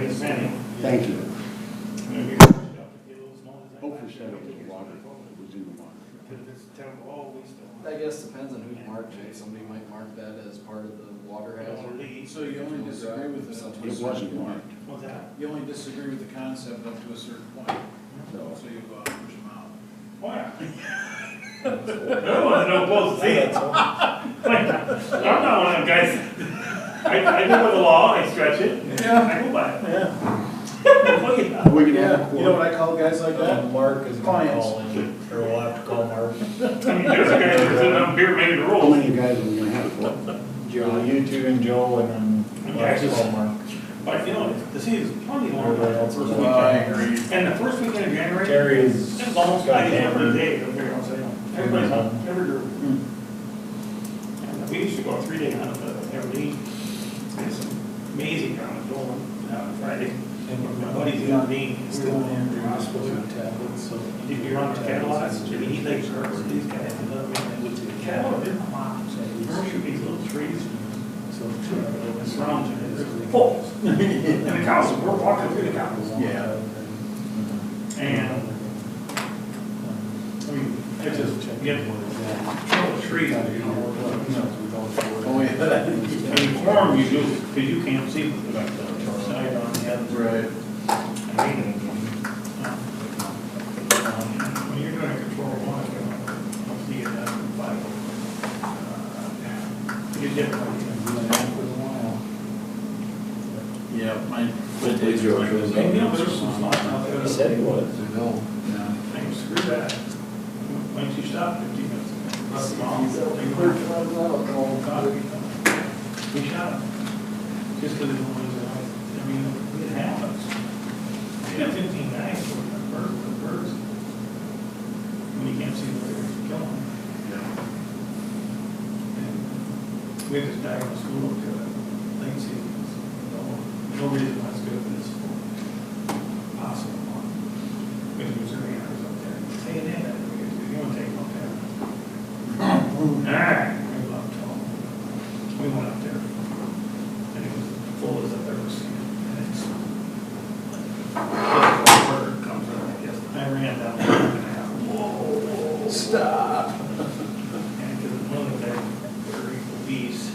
in a penny. Thank you. And if you're stuff to get a little small, it's like, Hopefully that was the water, it was in the water. Because if it's terrible, oh, we still. I guess depends on who's marked it. Somebody might mark that as part of the water hazard. So you only disagree with it up to a It certain wasn't point. marked. What's that? You only disagree with the concept up to a certain point. No. So you push them out. Oh, yeah. I want to know both sides. I'm not one of them guys. I go by the law, I stretch it. Yeah. I go by it. Yeah. Oh, yeah. We can have Yeah, a you know quorum. what I call guys like that? Mark is gonna Clients. call in, or we'll have to call Mark. I mean, there's a guy that's sitting up here making the How rules. many guys are we gonna have? What? Joe, you two and Joe, and then we'll have to call Mark. But you know, the season's plenty longer Everybody than the else first is weekend. I agree. And the first weekend of January, Terry is. it's almost got like every hammered. day, they'll figure out, say, everybody's home, every group. And we used to go a 3-day hunt every week. It's amazing how it's going on Friday. And my buddy's in me. Still in Andrew, you're supposed to have tablets, so. If you're on the cattle lots, if you eat like sharks, these guys, the cattle are in the lots. Shoot these little trees. So, It's round and it's full. And the cows, we're walking through the cows. Yeah. And, I mean, it's just, get trouble trees. Oh, yeah. And you form, you do, because you can't see the side on the other. Right. I mean, when you're doing a control one, once you get that five, you get Yeah, mine. and you know, there's some spots out there. He said he was. No. Hey, screw that. Why don't you stop 15 minutes? That's long. We shot him. Just because it was, I mean, it happens. You got 15 guys with birds. When you can't see where they're killing them. And we had this guy in the school up there, late season. No reason why it's good, but it's possible. Because there's a hunters up there. Say it in, you want to take them up there. Alright, we love Tom. We went up there. And it was the fullest I've ever seen. And it's just a bird comes out, I guess. I ran down there and I thought, whoa. Stop. And because one of the guys, very obese,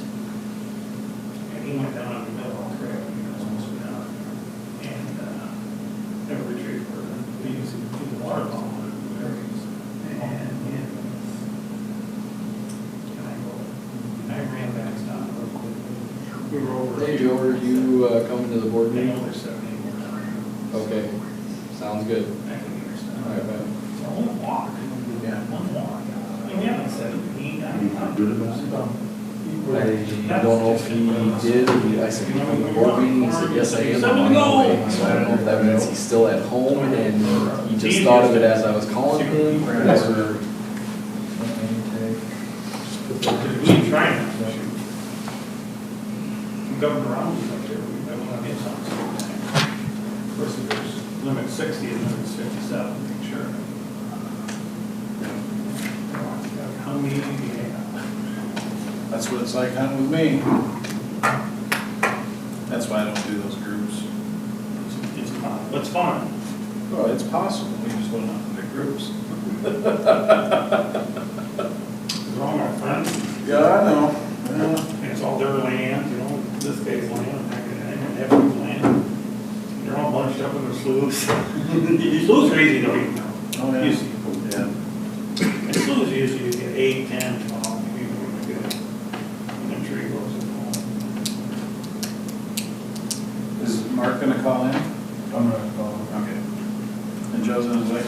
and he went down in the middle of the creek, and he was supposed to be down there. And, never retrieved her, we used to do the water bomb on the berries. And I ran back, stopped real quick. We were over. Hey, Joe, are you coming to the board They meeting? know they're 70 more. Okay, sounds good. I can understand. All right, man. It's a one walk. Yeah. One walk. I mean, we have like 17. Anything good about it? I don't know if he did. I said, you coming to the board meeting? He said, yes, I am. I'm on my way. So I don't know if that means he's still at home and he just thought of it as I was calling him or whatever. We ain't trying to. Governor Romney's up there, we might want to get something. Of course, there's limit 60 and limit 57, make sure. How many do you have? That's what it's like hunting with me. That's why I don't do those groups. It's fun. Well, it's possible, we just don't hunt in the groups. They're all my friends. Yeah, I know. Yeah. And it's all their land, you know, this guy's land, and everyone's land. They're all bunched up in their sloughs. Sloughs are easy to eat now. Oh, yeah. You see. Yeah. And sloughs usually you get 8, 10, 12, maybe really good. And then tree goes in home. Is Mark gonna call in? I'm gonna call him. Okay. And Joe's on his way?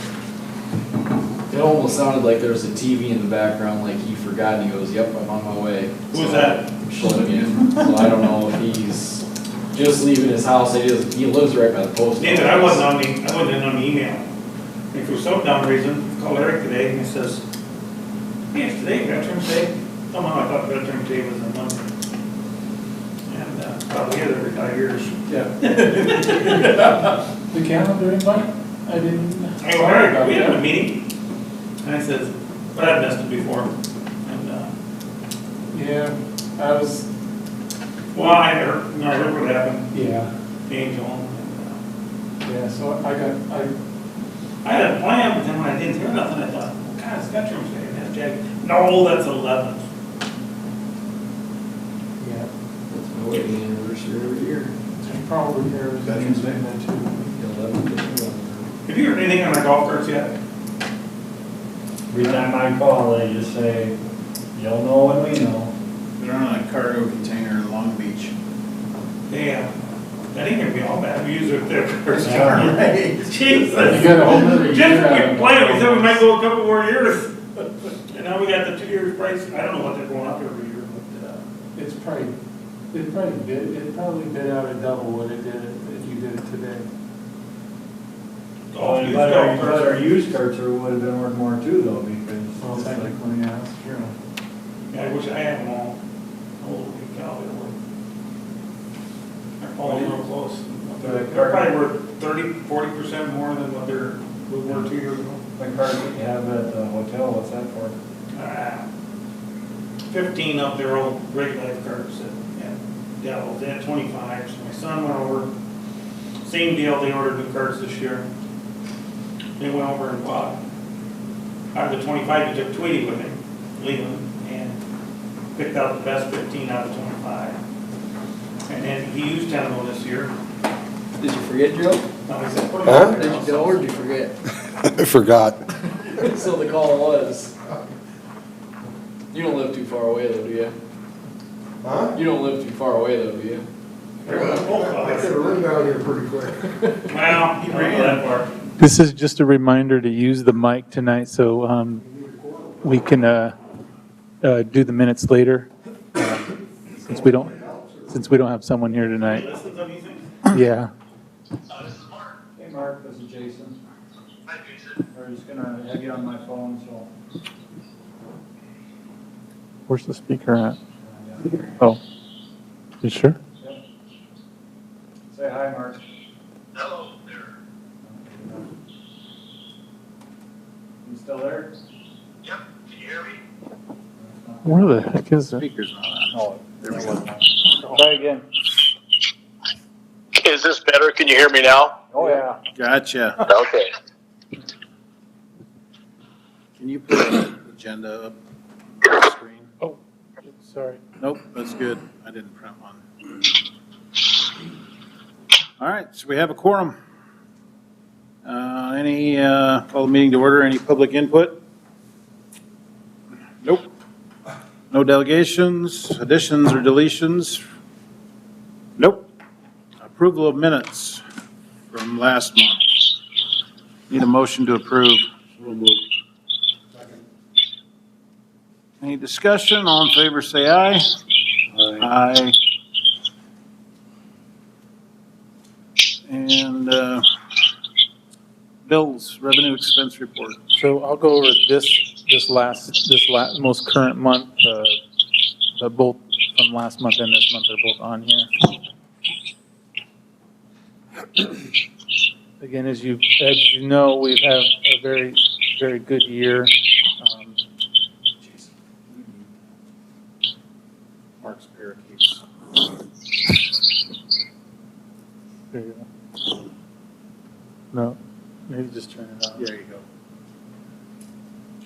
It almost sounded like there was a TV in the background, like he forgot and he goes, yep, I'm on my way. Who was that? Schlinnigan. So I don't know if he's just leaving his house. He lives right by the post office. David, I wasn't in on the email. And for some dumb reason, I called Eric today and he says, hey, it's today, Veterans Day. Somehow I thought Veterans Day was on Monday. And probably is every 5 years. Yeah. The calendar invite? I didn't. I go, Eric, we had a meeting. And I says, but I've missed it before. And, Yeah, I was, well, I heard what happened. yeah. The Angel. Yeah, so I I had a plan, but then when I didn't hear nothing, I thought, what kind of spectrum is that? That's Jack. No, that's 11. yeah, That's my wedding anniversary every year. probably there was Veterans Day. in there too. 11. Have you heard anything on our golf carts yet? Every time I call, they just say, you'll know when we know. They're on a cargo container in Long Beach. Yeah. That ain't gonna be all bad. We use it there first Yeah. time. Jesus. You got a whole nother year Just out when of we it. planned, we said we might go a couple more years. And now we got the 2 years price. I don't know what they're going up every year, but, It probably bid out at double what it did if you did it today. golf, used But golf carts our are used carts would have been worth more too though, because Well, it's like, technically, yeah, that's true. Yeah, I wish I had them all. Holy cow, they're worth. They're falling real close. They're probably worth 30–40% more than what we were 2 years ago. the cart that you have at the hotel, what's that for? 15 of their old great life carts at Devils. They had 25. So my son went over. Same deal. They ordered new carts this year. They went over and bought. Out of the 25, he took Tweety with him, Leland, and picked out the best 15 out of 25. And then he used 10 of them this year. Did you forget, Joe? Now he said, put them Huh? out there. Did you know or did you forget? I forgot. So the call was. You don't live too far away though, do you? Huh? You don't live too far away though, do you? I could have run down here pretty quick. Well, he ran that far. This is just a reminder to use the mic tonight, so we can do the minutes later, since we don't have someone here tonight. Listen to anything? Yeah. Hey Mark, this is Jason. Hi Jason. We're just gonna have you on my phone, so. Where's the speaker at? Oh, you sure? Yep. Say hi, Mark. Hello there. You still there? Yep, can you hear me? Where the heck is it? Speaker's not on. Oh, there we go. Try again. Is this better? Can you hear me now? Oh, yeah. Gotcha. Okay. Can you put the agenda up on the screen? Sorry. Nope, that's good. I didn't print one. All right, so we have a quorum. Call the meeting to order. Any public input? Nope. No delegations, additions, or deletions? Nope. Approval of minutes from last month. Need a motion to approve. Any discussion? All in favor, say aye. Aye. And bills, revenue expense report. So I'll go over this most current month, both from last month and this month are both on here. Again, as you know, we've had a very, very good year. Mark's parakeets. There you go. No, maybe just turn it on. There you go.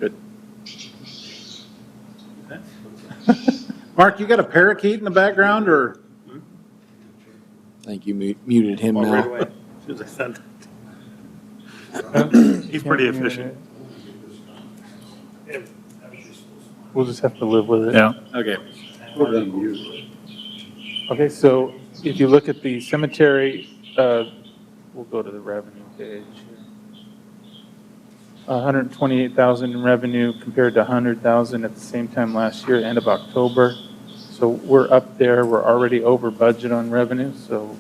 Good. Mark, you got a parakeet in the background, or? I think you muted him Oh, right now. away. As soon as I said that. He's pretty Can't hear efficient. it. We'll just have to live with it. Yeah, okay. Okay, so if you look at the cemetery, we'll go to the revenue page here. 128,000 in revenue compared to 100,000 at the same time last year, end of October. So we're up there. We're already over budget on revenue, so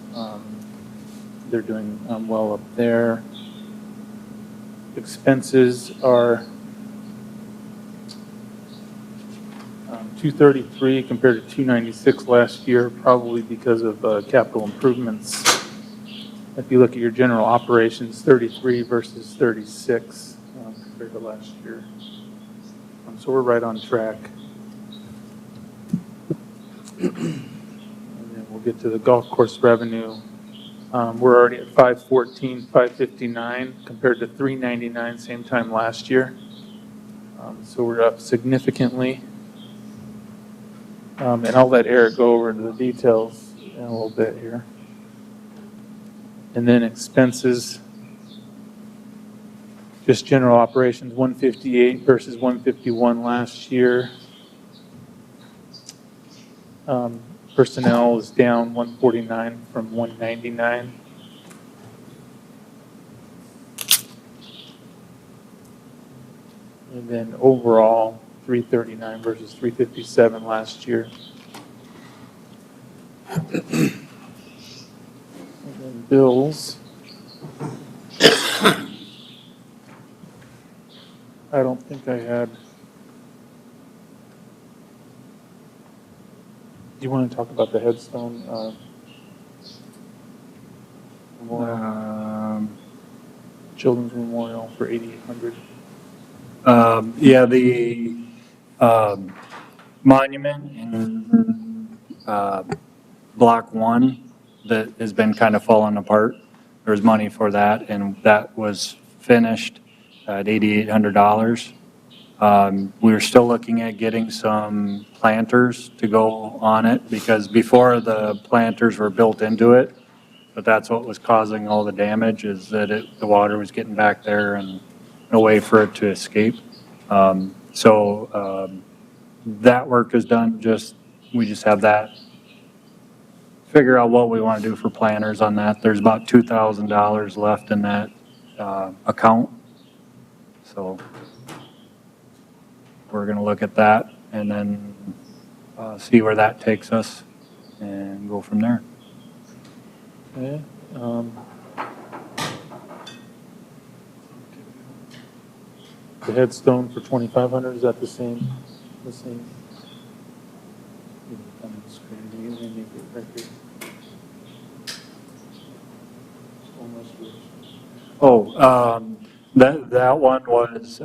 they're doing well up there. Expenses are 233 compared to 296 last year, probably because of capital improvements. If you look at your general operations, 33 versus 36 compared to last year. So we're right on track. And then we'll get to the golf course revenue. We're already at 514, 559 compared to 399 same time last year. So we're up significantly. And I'll let Eric go over into the details in a little bit here. And then expenses, just general operations, 158 versus 151 last year. Personnel is down 149 from 199. And then overall, 339 versus 357 last year. And then bills. I don't think I had. Do you want to talk about the headstone? Memorial, Children's Memorial for 8,800. Yeah, the monument in Block 1 that has been kind of falling apart. There's money for that, and that was finished at $8,800. We were still looking at getting some planters to go on it, because before the planters were built into it, but that's what was causing all the damage, is that the water was getting back there and no way for it to escape. That work is done. We just have that. Figure out what we want to do for planters on that. There's about $2,000 left in that account. So we're going to look at that and then see where that takes us and go from there. Okay. The headstone for 2,500, is that the same? The same? On the screen, you can make it right here. Stone restoration. That one was,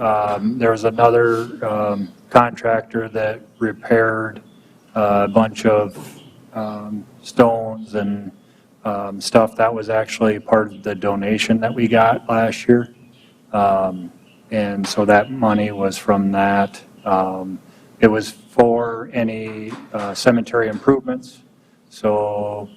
there was another contractor that repaired a bunch of stones and stuff. That was actually part of the donation that we got last year. And so that money was from that. It was for any cemetery improvements. So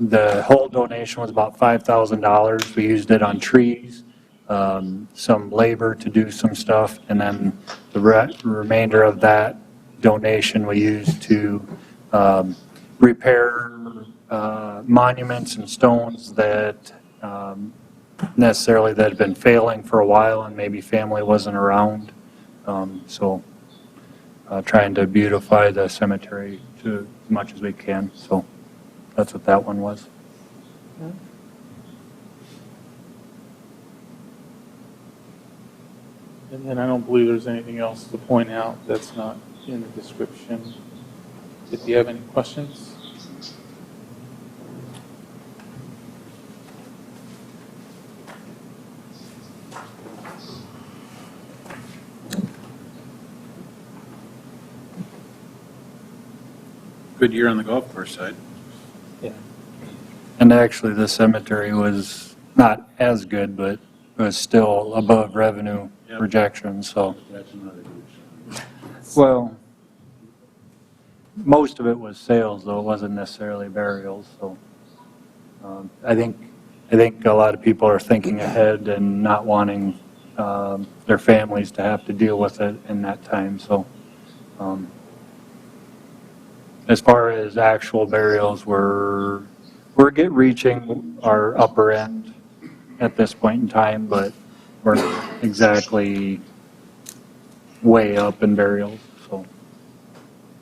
the whole donation was about $5,000. We used it on trees, some labor to do some stuff, and then the remainder of that donation we used to repair monuments and stones that necessarily that had been failing for a while and maybe family wasn't around. Trying to beautify the cemetery to as much as we can. So that's what that one was. Okay. And then I don't believe there's anything else to point out that's not in the description. If you have any questions? Good year on the golf course side. Yeah. And actually the cemetery was not as good, but it was still above revenue projections. So, That's another good sign. well, most of it was sales, though it wasn't necessarily burials. So I think a lot of people are thinking ahead and not wanting their families to have to deal with it in that time. So as far as actual burials, we're reaching our upper end at this point in time, but we're not exactly way up in burials. So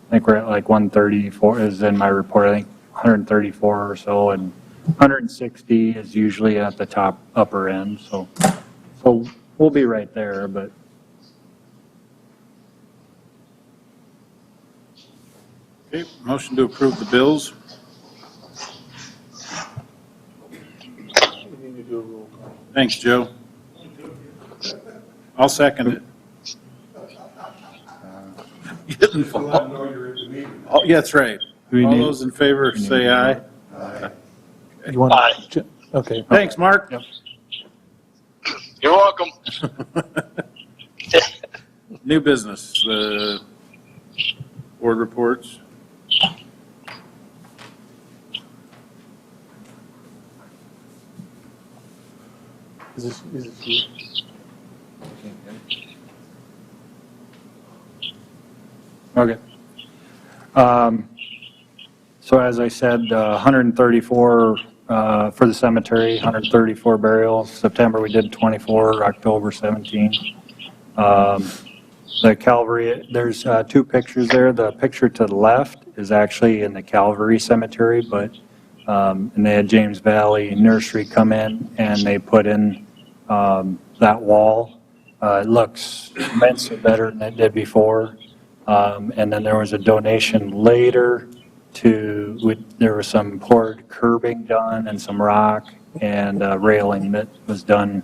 I think we're at like 134 is in my report. I think 134 or so, and 160 is usually at the upper end. So we'll be right there, but. Okay, motion to approve the bills. We need to do a roll call. Thanks, Joe. I'll second it. You didn't fall. Oh, yeah, that's right. We All need- those in favor, say aye. Aye. You want Aye. to? Okay. Thanks, Mark. Yep. You're welcome. New business, board reports. Is this you? Okay. So as I said, 134 for the cemetery, 134 burials. September we did 24, October 17. The Calvary, there's two pictures there. The picture to the left is actually in the Calvary Cemetery, but and they had James Valley Nursery come in and they put in that wall. It looks immensely better than it did before. And then there was a donation later there was some poured curbing done and some rock and railing that was done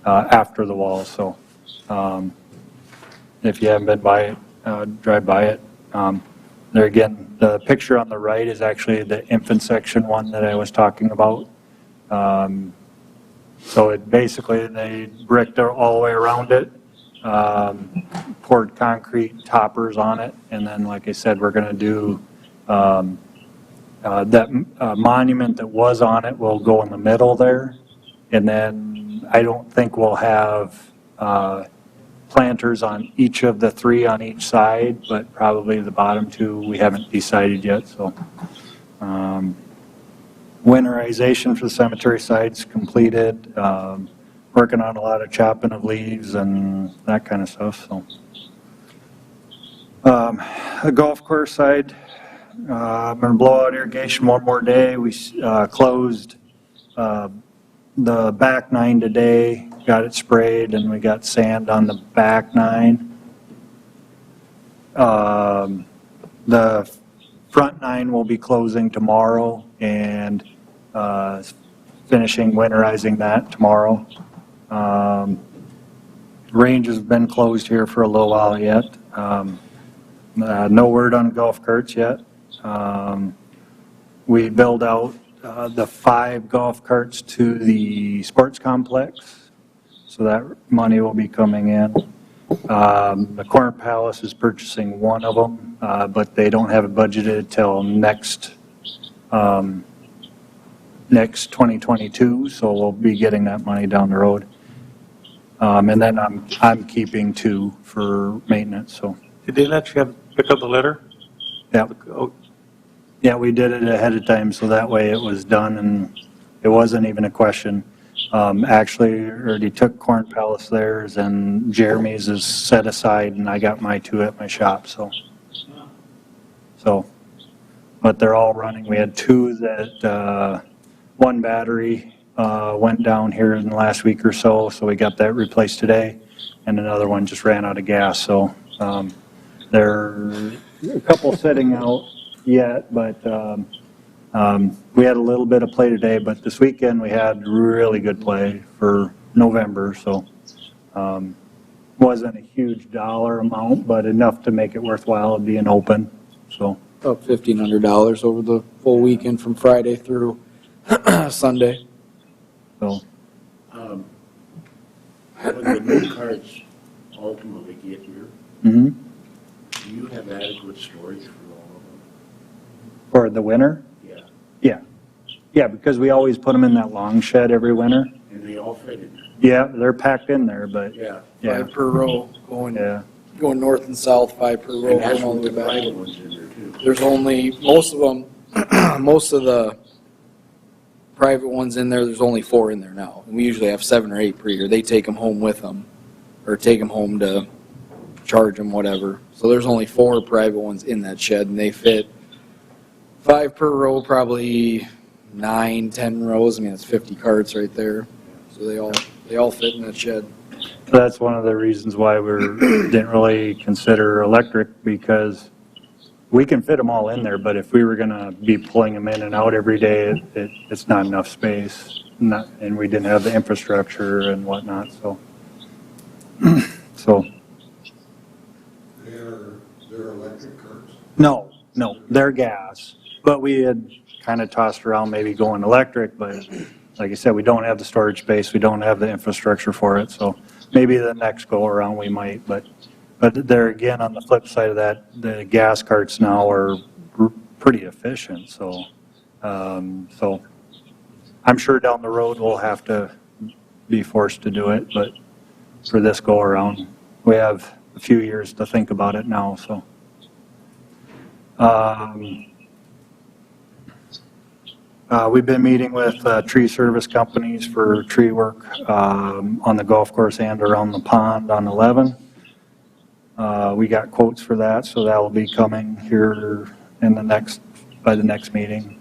after the wall. So if you haven't been by it, drive by it. There again, the picture on the right is actually the infant section one that I was talking about. So it basically, they bricked all the way around it, poured concrete toppers on it, and then, like I said, we're going to do that monument that was on it will go in the middle there, and then I don't think we'll have planters on each of the three on each side, but probably the bottom two we haven't decided yet. So winterization for the cemetery sites completed. Working on a lot of chopping of leaves and that kind of stuff. So the golf course side, I'm going to blow out irrigation one more day. We closed the back 9 today, got it sprayed, and we got sand on the back 9. The front 9 will be closing tomorrow and finishing winterizing that tomorrow. Range has been closed here for a little while yet. No word on golf carts yet. We build out the 5 golf carts to the sports complex, so that money will be coming in. The Corner Palace is purchasing one of them, but they don't have it budgeted till next 2022, so we'll be getting that money down the road. And then I'm keeping 2 for maintenance. So Did they let you pick up the litter? yeah. Yeah, we did it ahead of time, so that way it was done, and it wasn't even a question. Actually, already took Corn Palace theirs, and Jeremy's is set aside, and I got my 2 at my shop. So, but they're all running. We had 2 that one battery went down here in the last week or so, so we got that replaced today, and another one just ran out of gas. So there are a couple sitting out yet, but we had a little bit of play today, but this weekend we had really good play for November, so wasn't a huge dollar amount, but enough to make it worthwhile being open. So About $1,500 over the full weekend from Friday through Sunday. so When the new carts ultimately get here, mhm. do you have adequate storage for all of them? For the winter, Yeah. yeah, because we always put them in that long shed every winter. And they all fit in there? Yeah, they're packed in there, but Yeah. yeah, 5 per row, going north and south, 5 per row, And that's going all with the the way back. private ones in there too. There's only, most of them, most of the private ones in there, there's only 4 in there now. And we usually have 7 or 8 per year. They take them home with them, or take them home to charge them, whatever. So there's only 4 private ones in that shed, and they fit 5 per row, probably 9, 10 rows. I mean, it's 50 carts right there. So they all fit in that shed. that's one of the reasons why we didn't really consider electric, because we can fit them all in there, but if we were going to be pulling them in and out every day, it's not enough space, and we didn't have the infrastructure and whatnot, so. They're electric carts. No, they're gas, but we had kind of tossed around maybe going electric, but like I said, we don't have the storage space, we don't have the infrastructure for it, so maybe the next go around we might, but there again, on the flip side of that, the gas carts now are pretty efficient, so so I'm sure down the road we'll have to be forced to do it, but for this go around, we have a few years to think about it now, so. We've been meeting with tree service companies for tree work on the golf course and around the pond on 11. We got quotes for that, so that will be coming here in by the next meeting.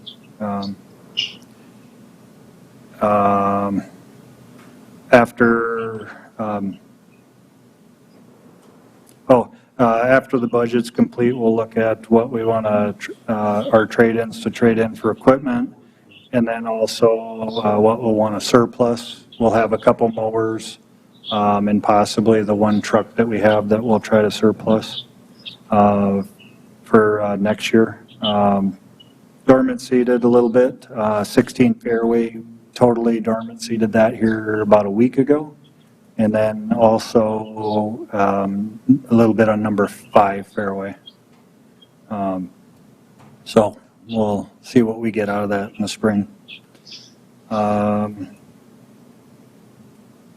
After the budget's complete, we'll look at what we want to, our trade-ins to trade in for equipment, and then also what we'll want to surplus. We'll have a couple mowers and possibly the one truck that we have that we'll try to surplus for next year. Dormant seeded a little bit, 16 fairway, totally dormant seeded that here about a week ago. And then also a little bit on number 5 fairway. So we'll see what we get out of that in the spring.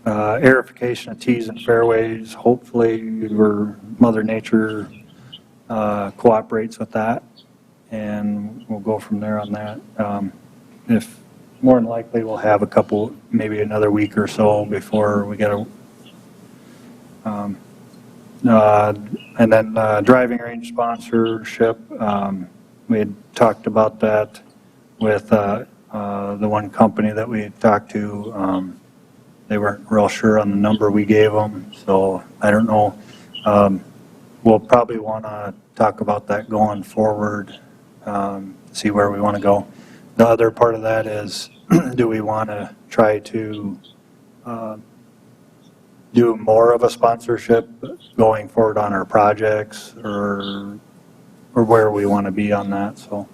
Aerification of tees and fairways, hopefully Mother Nature cooperates with that, and we'll go from there on that. If more than likely we'll have a couple, maybe another week or so before we get and then driving range sponsorship. We had talked about that with the one company that we had talked to. They weren't real sure on the number we gave them, so I don't know. We'll probably want to talk about that going forward, see where we want to go. The other part of that is, do we want to try to do more of a sponsorship going forward on our projects, or where we want to be on that? So,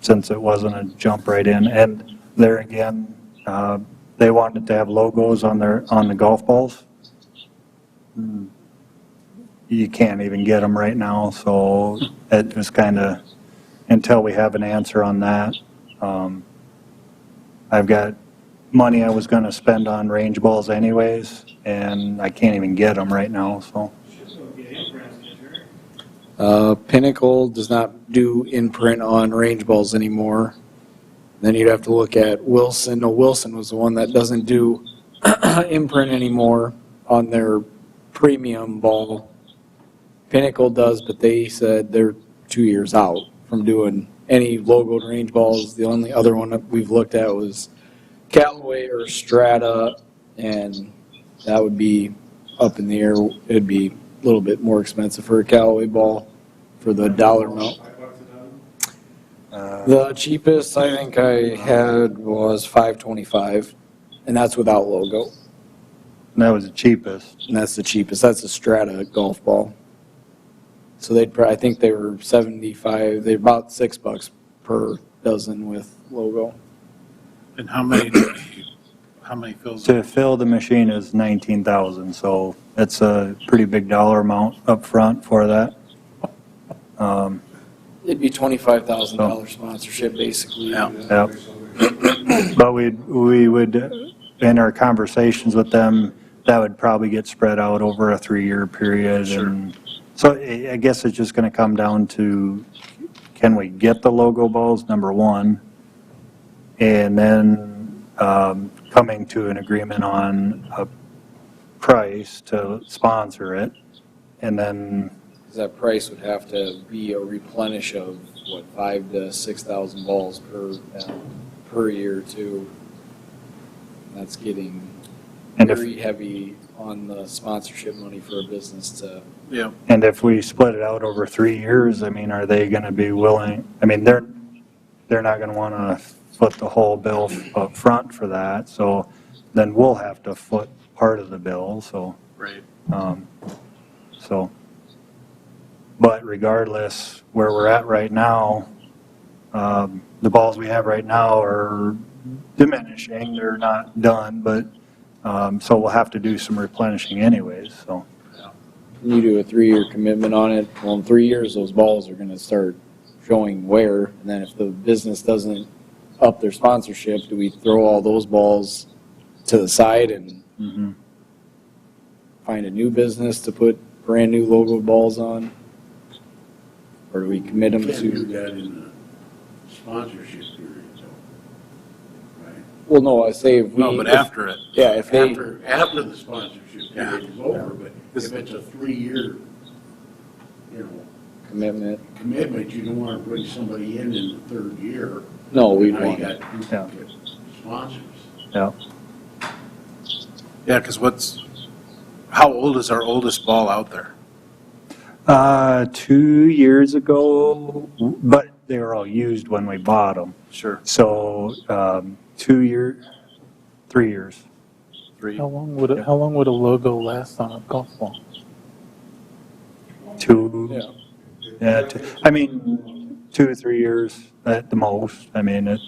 since it wasn't a jump right in, and there again, they wanted to have logos on the golf balls. You can't even get them right now, so it was kind of, until we have an answer on that. I've got money I was going to spend on range balls anyways, and I can't even get them right now, so. Pinnacle does not do imprint on range balls anymore. Then you'd have to look at Wilson. No, Wilson was the one that doesn't do imprint anymore on their premium ball. Pinnacle does, but they said they're 2 years out from doing any logoed range balls. The only other one that we've looked at was Callaway or Strata, and that would be up in the air. It'd be a little bit more expensive for a Callaway ball for the dollar amount. The cheapest I think I had was $5.25, and that's without logo. And that was the cheapest. And that's the cheapest. That's a Strata golf ball. So I think they were 75. They're about $6 per dozen with logo. And how many fills? To fill the machine is $19,000, so it's a pretty big dollar amount up front for that. It'd be $25,000 sponsorship, basically. Yeah. Yep. But we would, in our conversations with them, that would probably get spread out over a 3-year period. Sure. And so I guess it's just going to come down to, can we get the logo balls, number one, and then coming to an agreement on a price to sponsor it, and then That price would have to be a replenish of, what, 5,000 to 6,000 balls per year, too. That's getting very heavy on the sponsorship money for a business to. Yeah. And if we split it out over 3 years, I mean, are they going to be willing? I mean, they're not going to want to foot the whole bill up front for that. So then we'll have to foot part of the bill. So Right. But regardless, where we're at right now, The balls we have right now are diminishing, they're not done, but, so we'll have to do some replenishing anyways, so. You do a 3-year commitment on it, well, in 3 years, those balls are gonna start showing wear, and then if the business doesn't up their sponsorship, do we throw all those balls to the side and Mhm. find a new business to put brand-new logo balls on? Or do we commit them You can't do to? that in the sponsorship period, though. Right? Well, no, I say if we. No, but after it. Yeah, if they, After the sponsorship period is over, but if it's a 3-year, you know, commitment, commitment, you don't want to bring somebody in the third year. no, we'd Now you want, got Yeah. duplicate sponsors. Yeah. Yeah, because how old is our oldest ball out there? 2 years ago, but they were all used when we bought them. Sure. So, 2 years, 3 years. 3. How long would a logo last on a golf ball? 2, yeah. yeah, I mean, 2 or 3 years at the most. I mean,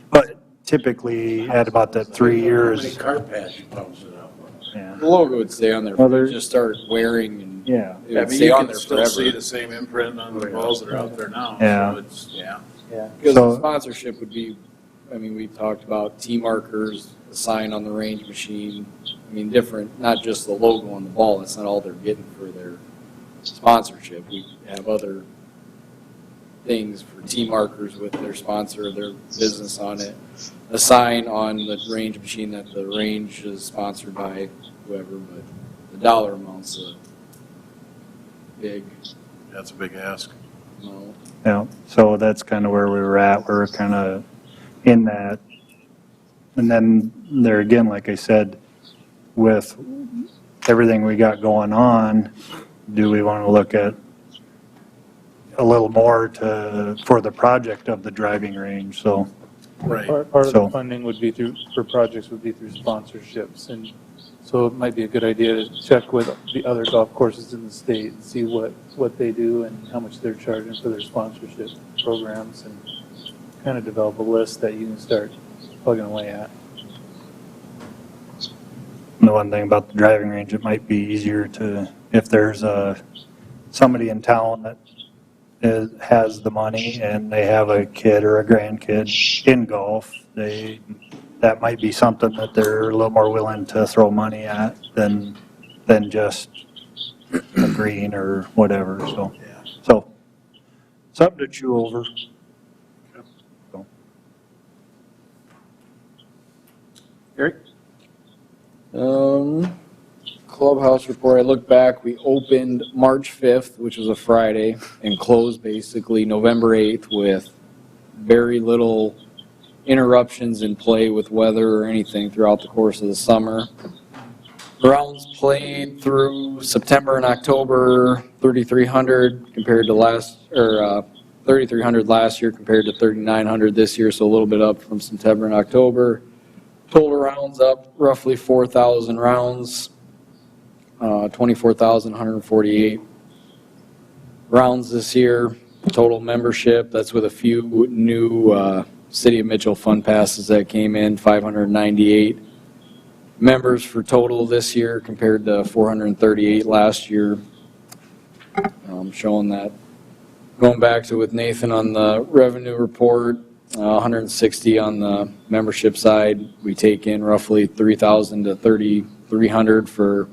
but typically at about that 3 How years, many card pads you bounce it out? yeah. The logo would stay on there, Well, it would there- just start wearing and Yeah. it would stay on there forever. the same imprint on the balls that are out there now. Yeah. So it's, yeah. Yeah. Because So- the sponsorship would be, I mean, we talked about tee markers, a sign on the range machine. I mean, different, not just the logo on the ball. That's not all they're getting for their sponsorship. We have other things for tee markers with their sponsor, their business on it. A sign on the range machine that the range is sponsored by whoever, but the dollar amount's a big That's a big ask. amount. Yeah, so that's kind of where we were at. We were kind of in that. And then there again, like I said, with everything we got going on, do we want to look at a little more for the project of the driving range? So, Right. Part of So- the funding would be for projects would be through sponsorships, and so it might be a good idea to check with the other golf courses in the state and see what they do and how much they're charging for their sponsorship programs, and kind of develop a list that you can start plugging away at. the one thing about the driving range, it might be easier if there's somebody in town that has the money and they have a kid or a grandkid in golf, that might be something that they're a little more willing to throw money at than just a green or whatever. So something to chew over. So. Eric? Clubhouse Report, I look back, we opened March 5th, which was a Friday, and closed basically November 8th with very little interruptions in play with weather or anything throughout the course of the summer. Rounds played through September and October, 3,300 compared to 3,300 last year compared to 3,900 this year, so a little bit up from September and October. Total rounds up roughly 4,000 rounds, 24,148 rounds this year. Total membership, that's with a few new City of Mitchell fund passes that came in, 598 members for total this year compared to 438 last year. Showing that, going back to with Nathan on the revenue report, 160 on the membership side. We take in roughly 3,000 to 3,300 for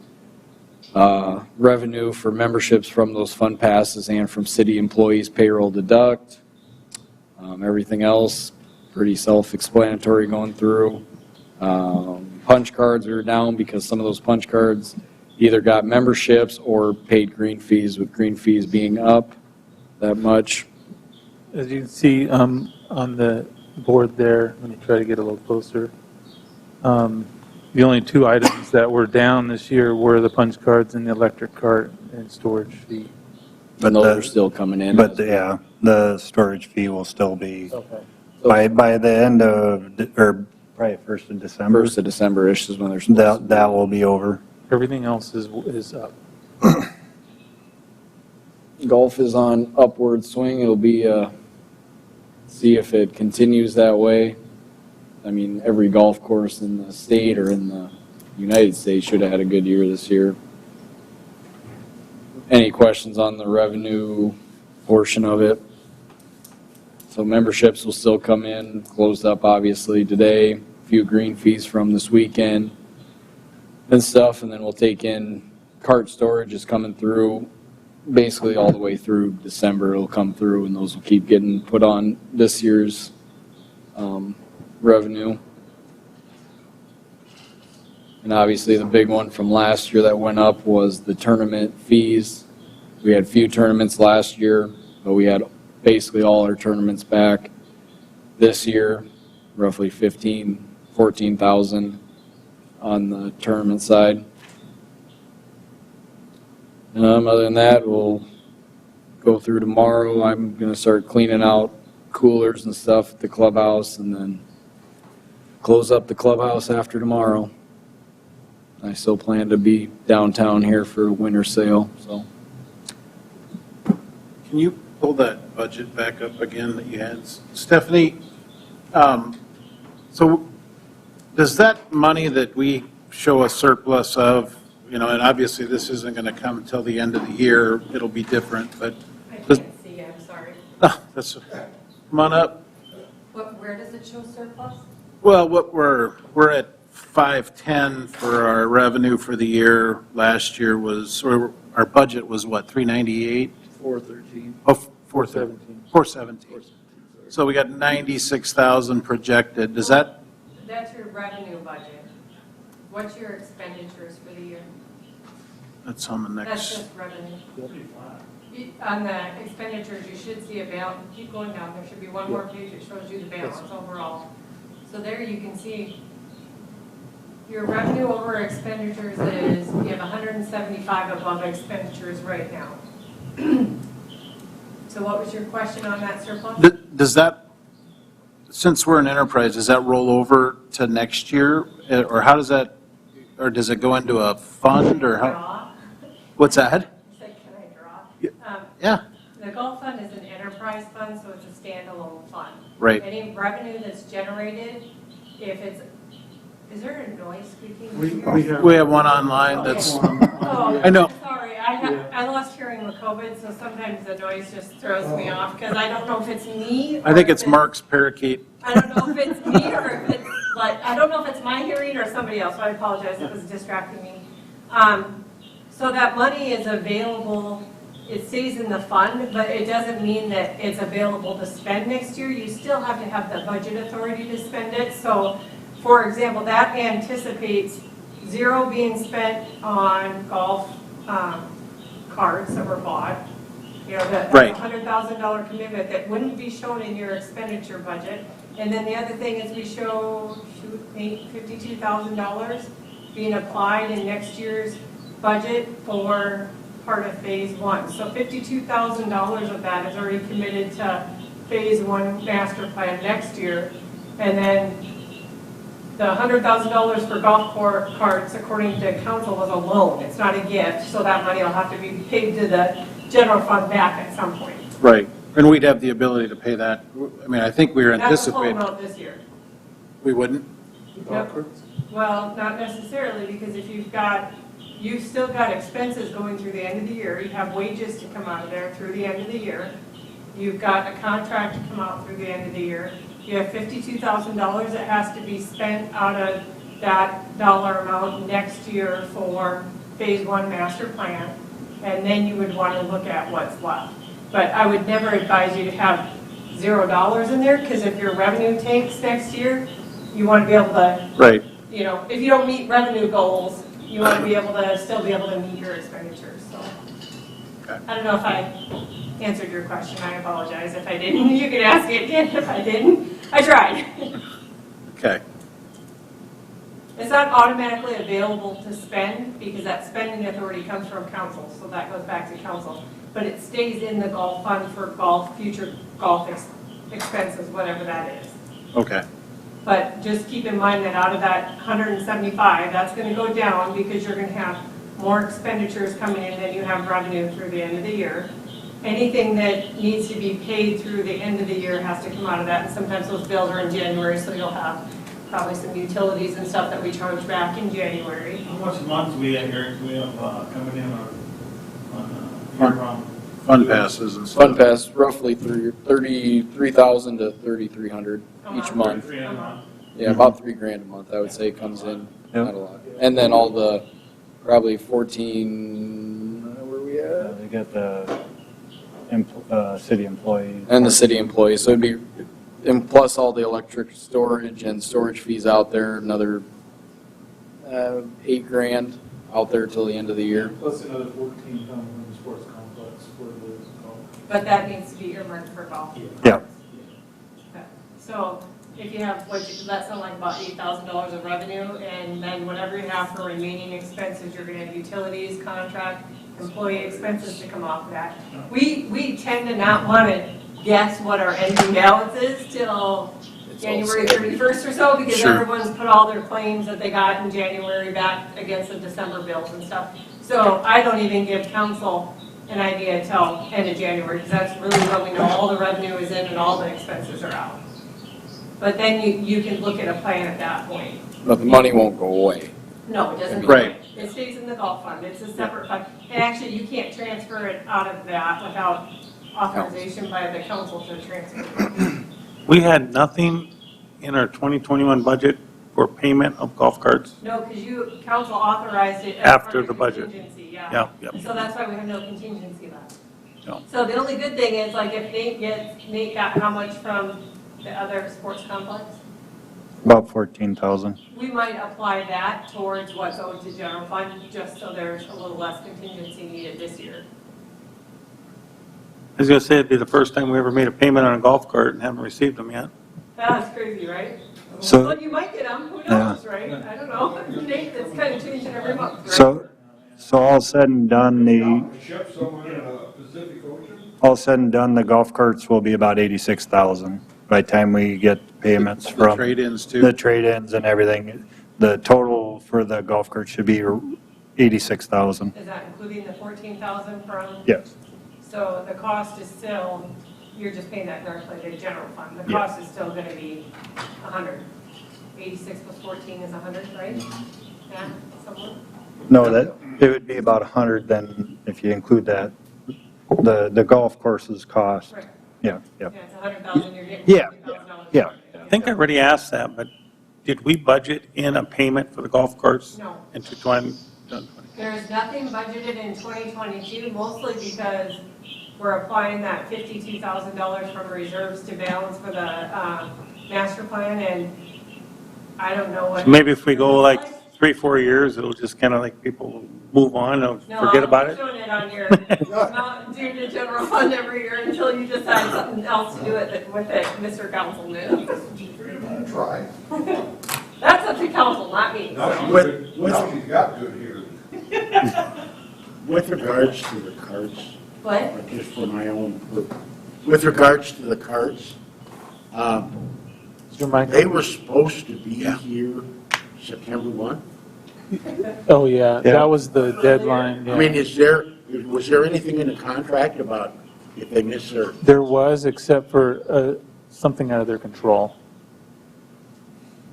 revenue for memberships from those fund passes and from city employees payroll deduct. Everything else pretty self-explanatory going through. Punch cards are down because some of those punch cards either got memberships or paid green fees, with green fees being up that much. As you can see on the board there, let me try to get a little closer. The only two items that were down this year were the punch cards and the electric cart and storage fee. But those are still coming in. But yeah, the storage fee will still be Okay. by the end of, or probably 1st of December. 1st of December-ish is when they're supposed to That will be over. Everything else is up. Golf is on upward swing. It'll be see if it continues that way. I mean, every golf course in the state or in the United States should have had a good year this year. Any questions on the revenue portion of it? So memberships will still come in, closed up obviously today, a few green fees from this weekend and stuff, and then we'll take in cart storage is coming through basically all the way through December. It'll come through, and those will keep getting put on this year's revenue. And obviously the big one from last year that went up was the tournament fees. We had few tournaments last year, but we had basically all our tournaments back this year, roughly 14,000 on the tournament side. Other than that, we'll go through tomorrow. I'm going to start cleaning out coolers and stuff at the clubhouse and then close up the clubhouse after tomorrow. I still plan to be downtown here for a winter sale, so. Can you pull that budget back up again that you had? Stephanie, so does that money that we show a surplus of, you know, and obviously this isn't going to come until the end of the year, it'll be different, but. I can't see, I'm sorry. Oh, that's, come on up. Where does it show surplus? Well, what we're at 510 for our revenue for the year. Last year was, or our budget was what, 398? 413. Oh, 417. 417. So we got 96,000 projected. Does that? That's your revenue budget. What's your expenditures for the year? That's on the That's next. just revenue. On the expenditures, you should see a balance. Keep going down. There should be one more page that shows you the balance overall. So there you can see your revenue over expenditures is, you have 175 above expenditures right now. So what was your question on that surplus? Does that, since we're an enterprise, does that roll over to next year? Or how does that, or does it go into a fund or how? Draw. What's that? You said, can I draw? Yeah, The golf fund is an enterprise fund, so it's a standalone fund. right. Any revenue that's generated, if it's, is there a noise squeaking? We have one online that's, Oh, I know. sorry, I lost hearing with COVID, so sometimes the noise just throws me off, because I don't know if it's me. I think or it's if Mark's parakeet. I don't know if it's me or if it's, like, I don't know if it's my hearing or somebody else, so I apologize, it was distracting me. So that money is available, it stays in the fund, but it doesn't mean that it's available to spend next year. You still have to have the budget authority to spend it. So, for example, that anticipates zero being spent on golf carts that were bought. You know, the Right. $100,000 commitment that wouldn't be shown in your expenditure budget. And then the other thing is we show $52,000 being applied in next year's budget for part of phase one. So $52,000 of that is already committed to phase one master plan next year. And then the $100,000 for golf carts, according to council, was a loan. It's not a gift, so that money will have to be paid to the general fund back at some point. Right. And we'd have the ability to pay that. I mean, I think we were That's the full anticipating. amount this year. We wouldn't? Yep. Well, not necessarily, because if you've still got expenses going through the end of the year. You have wages to come out of there through the end of the year. You've got a contract to come out through the end of the year. You have $52,000 that has to be spent out of that dollar amount next year for phase one master plan. And then you would want to look at what's left. But I would never advise you to have $0 in there, because if your revenue tanks next year, you want to be able to, Right. you know, if you don't meet revenue goals, you want to be able to still be able to meet your expenditures. So Okay. I don't know if I answered your question. I apologize if I didn't. You can ask it again if I didn't. I tried. Okay. It's not automatically available to spend because that spending authority comes from council, so that goes back to council. But it stays in the golf fund for future golf expenses, whatever that is. Okay. But just keep in mind that out of that 175, that's going to go down because you're going to have more expenditures coming in than you have revenue through the end of the year. anything that needs to be paid through the end of the year has to come out of that. And sometimes those bills are in January, so you'll have probably some utilities and stuff that we charge back in January. How much months we have coming in on year-round? Fund passes and stuff. Fund pass roughly 33,000 to 3,300 each month. $3 a month. Yeah, about $3,000 a month, I would say, comes in, not a lot. And then all the, probably 14, where we at? They got the city employees. And the city employees, so it'd be, and plus all the electric storage and storage fees out there, another $8,000 out there till the end of the year. Plus another 14 coming from the sports complex, where it is called. But that needs to be earmarked for golf. Yeah. Okay. So if you have, that's not like about $8,000 of revenue, and then whatever you have for remaining expenses, you're gonna have utilities, contract, employee expenses to come off of that. We tend to not wanna guess what our ending balance is till January 31st or so, because Sure. everyone's put all their claims that they got in January back against the December bills and stuff. So I don't even give council an idea until end of January, because that's really when we know all the revenue is in and all the expenses are out. But then you can look at a plan at that point. But the money won't go away. No, it doesn't. Right. It stays in the golf fund. It's a separate fund. And actually, you can't transfer it out of that without authorization by the council to transfer. We had nothing in our 2021 budget for payment of golf carts. No, because council authorized it. as After part of the budget. contingency, yeah. Yeah, yeah. So that's why we have no contingency left. No. So the only good thing is, like, if Nate got how much from the other sports complex? About 14,000. We might apply that towards what's owed to general fund, just so there's a little less contingency needed this year. I was gonna say, it'd be the first time we ever made a payment on a golf cart and haven't received them yet. That's crazy, right? So- Well, you might get them, who Yeah. knows, right? I don't know. Nate, it's kind of changing every month, right? So all said and done, Ship someone in the Pacific Ocean? all said and done, the golf carts will be about 86,000 by the time we get payments The from trade-ins the too. trade-ins and everything. The total for the golf cart should be 86,000. Is that including the 14,000 from? Yes. So the cost is still, you're just paying that directly to the general fund. The Yeah. cost is still gonna be 100. 86 plus 14 is 100, right? Yeah, somewhere? No, it would be about 100 then, if you include that, the golf course's cost. Right. Yeah, yeah. Yeah, it's 100,000, you're getting Yeah, $50,000. yeah. I think I already asked that, but did we budget in a payment for the golf carts No. in 2020? There's nothing budgeted in 2022, mostly because we're applying that $52,000 from reserves to balance for the master plan, and I don't know what. Maybe if we go like 3-4 years, it'll just kind of like people move on and forget about No, it? I'm showing it on your, not due to general fund every year until you decide something else to do with it, Mr. Councilman. Try. That's up to council, not me. Now she's With- now she's got good hearing. With regards to the carts, What? or just for my own, with regards to the carts, Mr. Michael? they were supposed to be here September 1. Oh, yeah, that was the deadline, I mean, yeah. was there anything in the contract about if they miss their, There was, except for something out of their control.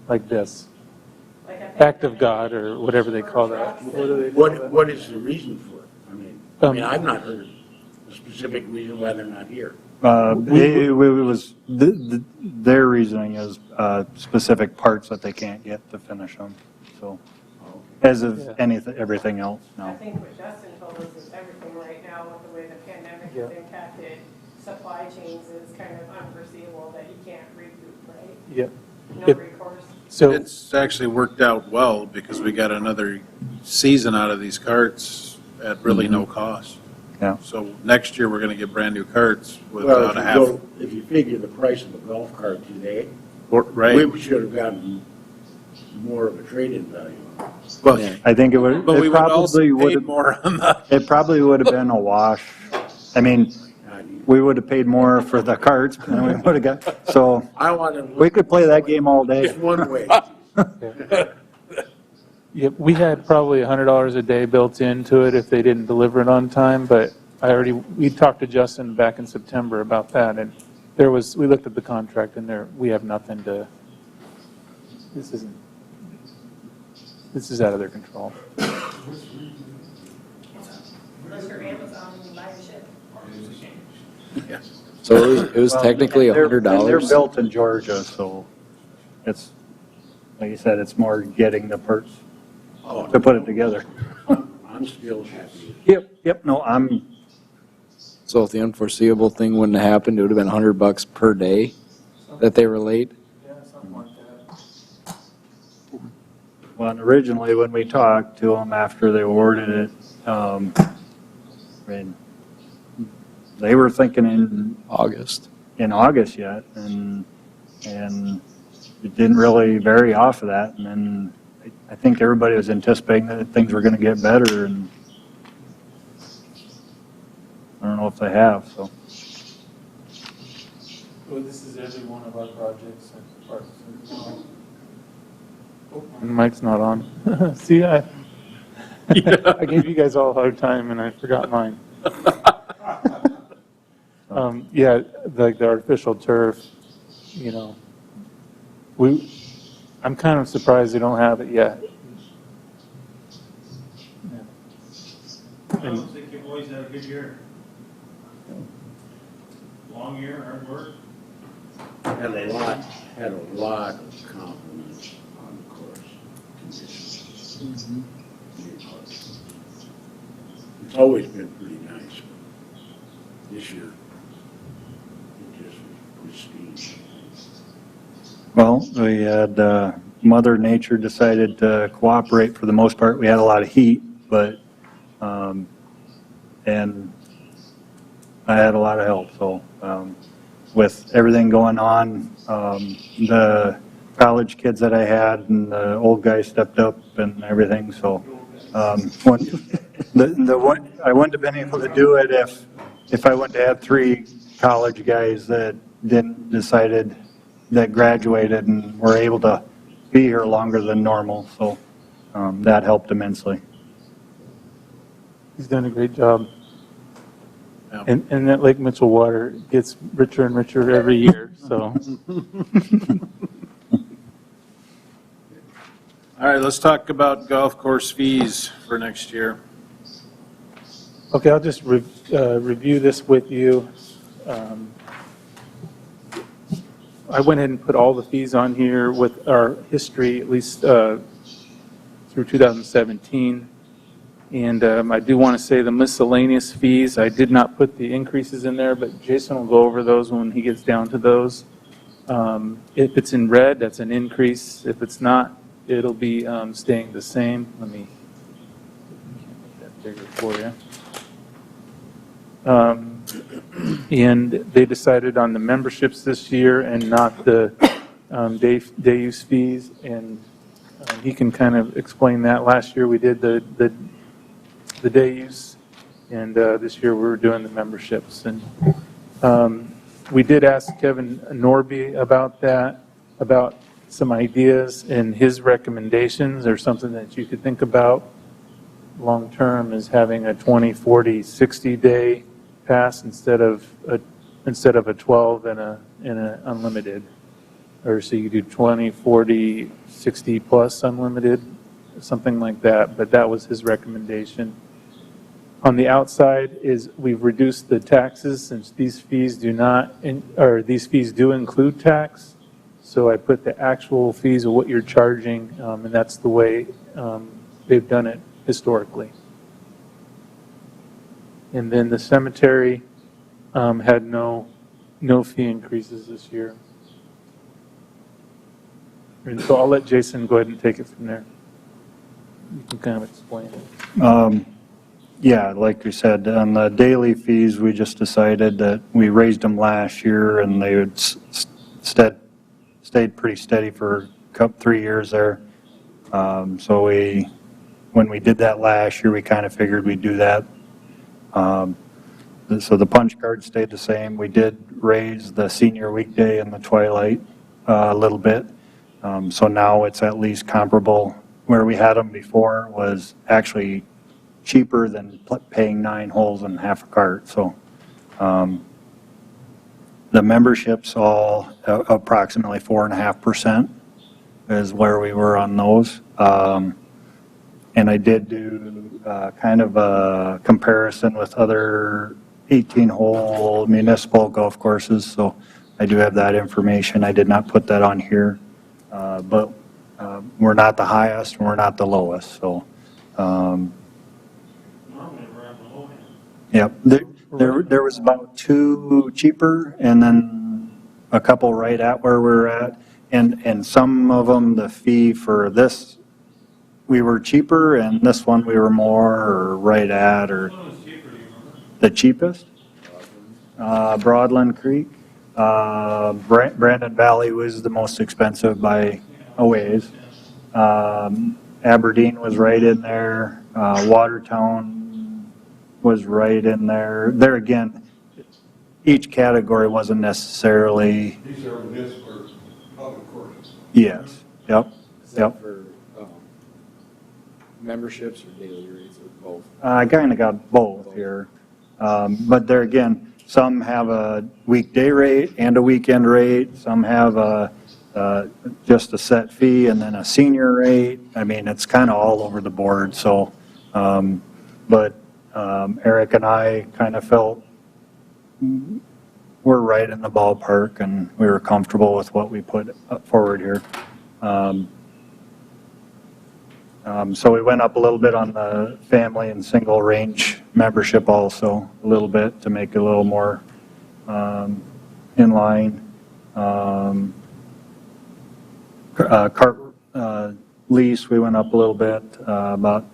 Like this, Like a- act of God, or whatever they call that. What do they call that? what is the reason for it? I mean, I've not heard a specific reason why they're not here. It was, their reasoning is specific parts that they can't get to finish them, so. As of everything else, I no. think what Justin told us is everything right now with the way the pandemic Yeah. has impacted supply chains is kind of unforeseeable that you can't recoup, right? Yep. No It- recourse. So, It's actually worked out well because we got another season out of these carts at really no cost. Yeah. So next year, we're going to get brand-new carts Well, without a half, if you figure the price of a golf cart today, right? we should have gotten more of a trade-in value. But I think it would, but we it would also probably would paid have, more on the, it probably would have been a wash. I mean, we would have paid more for the carts than we would have got, so I want to. we could play that game all day. Just one way. yeah, we had probably $100 a day built into it if they didn't deliver it on time, but we talked to Justin back in September about that, and we looked at the contract, and we have nothing to, this is out of their control. Unless you're Amazon and you buy a ship. Yes. So it was technically They're $100. built in Georgia, so it's, like you said, it's more getting the parts to put it together. I'm still happy. Yep, no, So if the unforeseeable thing wouldn't have happened, it would have been $100 per day that they were late. Yeah, something like that. well, and originally when we talked to them after they awarded it, I mean, they were thinking in August. Yet, and it didn't really vary off of that. And then I think everybody was anticipating that things were going to get better, and I don't know if they have. So Well, this is every one of our projects and parts. And Mike's not on. See, I gave you guys all a hard time, and I forgot mine. Yeah, like the artificial turf, you know, I'm kind of surprised they don't have it yet. I don't think your boys had a good year. Long year, hard work. Had a lot of compliments on the course conditions. It's always been pretty nice. This year, it just was pristine. well, we had Mother Nature decided to cooperate for the most part. We had a lot of heat, but and I had a lot of help. So with everything going on, the college kids that I had and the old guy stepped up and everything. So I wouldn't have been able to do it if I wouldn't have had 3 college guys that decided that graduated and were able to be here longer than normal. So that helped immensely. He's done a great job. Yeah. And that Lake Mitchell water gets richer and richer every year, so. All right, let's talk about golf course fees for next year. Okay, I'll just review this with you. I went ahead and put all the fees on here with our history, at least through 2017. And I do want to say the miscellaneous fees, I did not put the increases in there, but Jason will go over those when he gets down to those. If it's in red, that's an increase. If it's not, it'll be staying the same. Let me make that bigger for you. And they decided on the memberships this year and not the day use fees. And he can kind of explain that. Last year we did the day use, and this year we were doing the memberships. And we did ask Kevin Norby about that, about some ideas and his recommendations, or something that you could think about long term, is having a 20, 40, 60-day pass instead of a 12 and a unlimited. Or so you do 20, 40, 60 plus unlimited, something like that. But that was his recommendation. On the outside is we've reduced the taxes, since these fees these fees do include tax. So I put the actual fees of what you're charging, and that's the way they've done it historically. And then the cemetery had no fee increases this year. And so I'll let Jason go ahead and take it from there. You can kind of explain it. Yeah, like we said, on the daily fees, we just decided that we raised them last year, and they would stayed pretty steady for 3 years there. So when we did that last year, we kind of figured we'd do that. So the punch card stayed the same. We did raise the senior weekday and the twilight a little bit. So now it's at least comparable. Where we had them before was actually cheaper than paying 9 holes and half a cart. So the membership's all approximately 4.5% is where we were on those. And I did do kind of a comparison with other 18-hole municipal golf courses, so I do have that information. I did not put that on here, but we're not the highest and we're not the lowest, so. Normally, we're at the low end. Yep, there was about 2 cheaper and then a couple right at where we're at, and some of them, the fee for this, we were cheaper, and this one we were more or right at, or What was cheaper, do you remember? the cheapest. Broadland Creek. Brandon Valley was the most expensive by a ways. Aberdeen was right in there. Watertown was right in there. There again, each category wasn't necessarily. These are municipal public courses. Yes. Yep. Is that Yep. for memberships or daily rates or both? I kind of got both here. But there again, some have a weekday rate and a weekend rate. Some have just a set fee and then a senior rate. I mean, it's kind of all over the board. So, but Eric and I kind of felt we're right in the ballpark, and we were comfortable with what we put forward here. So we went up a little bit on the family and single range membership also, a little bit to make it a little more in line. Cart lease, we went up a little bit, about,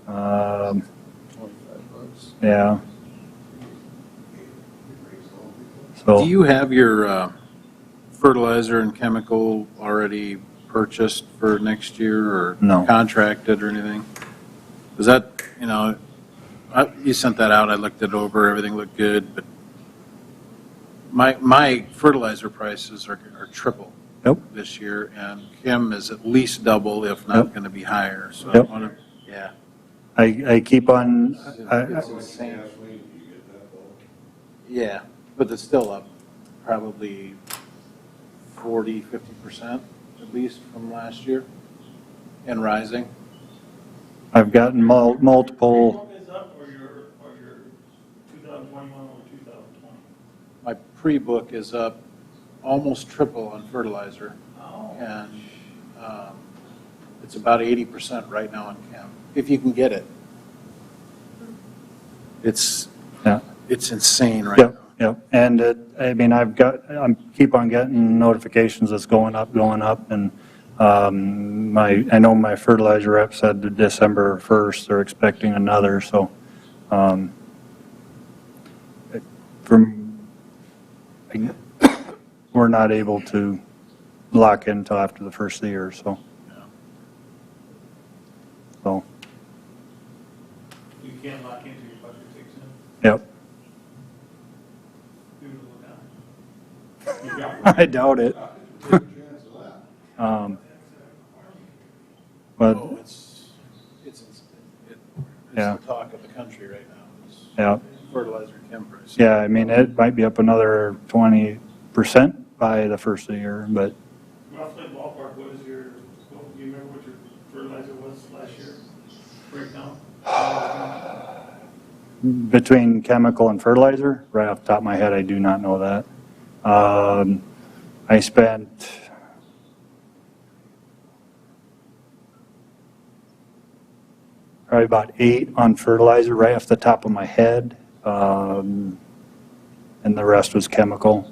25 bucks. yeah. Do So you have your fertilizer and chemical already purchased for next year or No. contracted or anything? Was that, you sent that out, I looked it over, everything looked good, but my fertilizer prices are triple Yep. this year, and Kim is at least double, if not Yep. going to be higher, so I Yep. want to, yeah. I keep on, It's insane. Gasoline, do you get that though? Yeah, but it's still up probably 40, 50% at least from last year and rising. I've gotten multiple, What is up or your 2021 over 2020? My pre-book is up almost triple on fertilizer, Oh. and it's about 80% right now on chem, if you can get it. It's yeah. insane right Yep, now. yep. And I keep on getting notifications that's going up, and I know my fertilizer rep said that December 1st, they're expecting another, so, we're not able to lock in until after the first of the year, so. So, You can't lock into your budget kicks in. yep. Who would look out? I doubt it. Take a chance of that. But, Oh, it's Yeah. the talk of the country right now, is yeah. fertilizer and chem prices. Yeah, I mean, it might be up another 20% by the first of the year, but Roughly ballpark, do you remember what your fertilizer was last year? Breakdown? between chemical and fertilizer, right off the top of my head, I do not know that. I spent probably about 8 on fertilizer right off the top of my head, and the rest was chemical.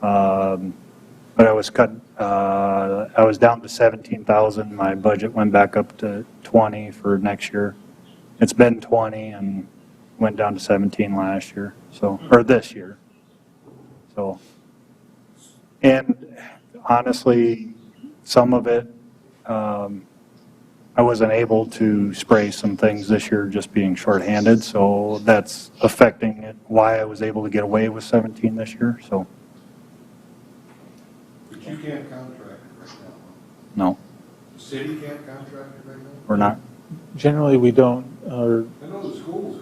But I was I was down to 17,000. My budget went back up to 20 for next year. It's been 20 and went down to 17 last year, so, or this year. So, and honestly, some of it, I wasn't able to spray some things this year just being shorthanded, so that's affecting it, why I was able to get away with 17 this year, so, But you can't contract it right now. no, The city can't contract it right now? we're not. Generally, we don't, or I know the schools.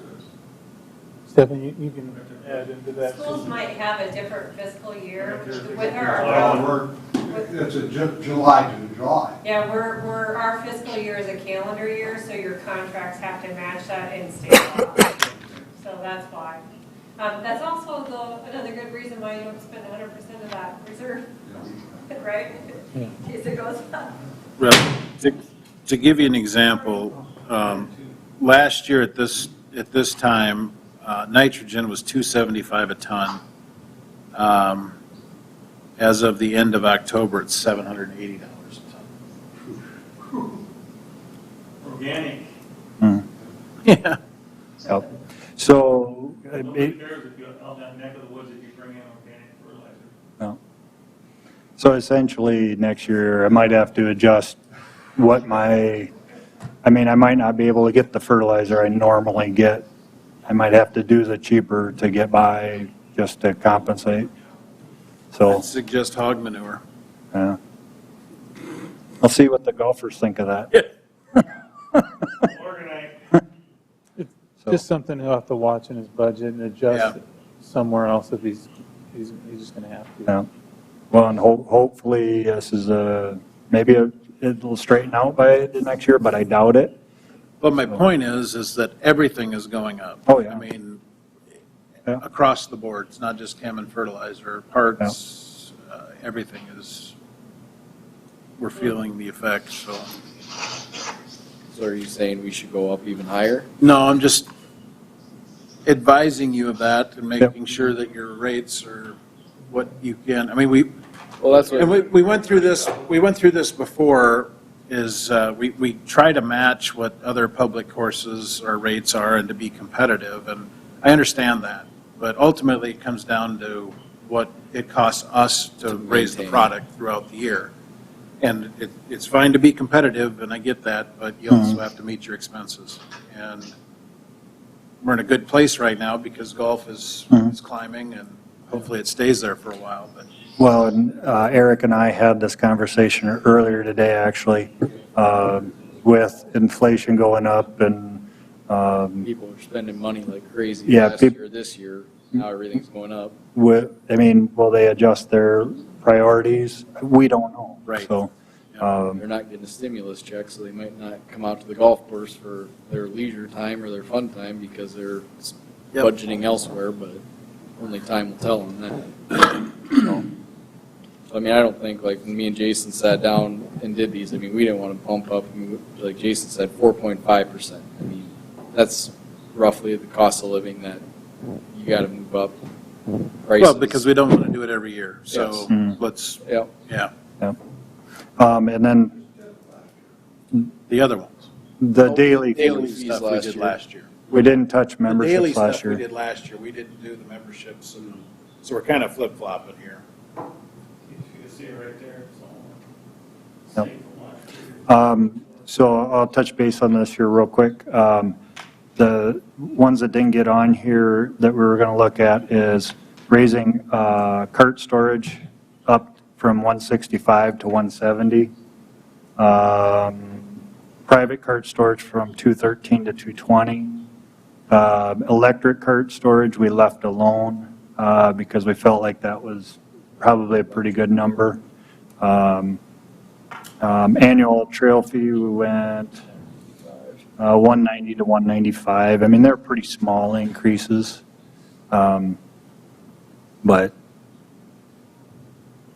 Stephen, you can add into that. Schools might have a different fiscal year with It's a July to July. Yeah, our fiscal year is a calendar year, so your contracts have to match that in state law. So that's why. That's also another good reason why you don't spend 100% of that reserve, right? In case it goes up. Right. To give you an example, last year at this time, nitrogen was $275 a ton. As of the end of October, it's $780 a ton. Organic. Yeah. Yep. So, Nobody cares if you, out that neck of the woods, if you bring in organic fertilizer. no. So essentially, next year, I might have to adjust what I might not be able to get the fertilizer I normally get. I might have to do the cheaper to get by just to compensate. So, I'd suggest hog manure. yeah. I'll see what the golfers think of that. Organic. So- Just something he'll have to watch in his budget and adjust Yeah. somewhere else if he's just going to have to. Yeah. Well, and hopefully this is maybe it'll straighten out by the next year, but I doubt it. But my point is that everything is going up. Oh, yeah. I mean, Yeah. across the board, it's not just chem and fertilizer, parts, everything is, we're feeling the effects, so. So are you saying we should go up even higher? No, I'm just advising you of that and making sure that your rates are what you can, I mean, Well, that's what. and we went through this before, is we try to match what other public courses or rates are and to be competitive, and I understand that, but ultimately it comes down to what it costs us to raise the maintain. product throughout the year. And it's fine to be competitive, and I get that, but you also have to meet your expenses. And we're in a good place right now because golf is climbing, and hopefully it stays there for a while, but. Well, and Eric and I had this conversation earlier today, actually, with inflation going up and. People are spending money like crazy Yeah, last year, this year, now everything's going up. Will they adjust their priorities? We don't know. Right. So, They're not getting a stimulus check, so they might not come out to the golf course for their leisure time or their fun time because they're budgeting elsewhere, but only time will tell on that. So, I mean, I don't think, like, when me and Jason sat down and did these, I mean, we didn't want to bump up, I mean, like Jason said, 4.5%. I mean, that's roughly the cost of living that you got to move up prices. Well, because we don't want to do it every year, so Yes. let's, Yep. yeah, and then the other ones. the daily daily fees, fees Stuff we last did year. last year. we didn't touch The daily memberships last stuff we year. did last year, we didn't do the memberships, and so we're kind of flip-flopping here. You can see it right there, it's Yep. all safe from last year. So I'll touch base on this here real quick. The ones that didn't get on here that we were going to look at is raising cart storage up from 165 to 170. Private cart storage from 213 to 220. Electric cart storage we left alone because we felt like that was probably a pretty good number. Annual trail fee, we went 190 to 195. I mean, they're pretty small increases. But,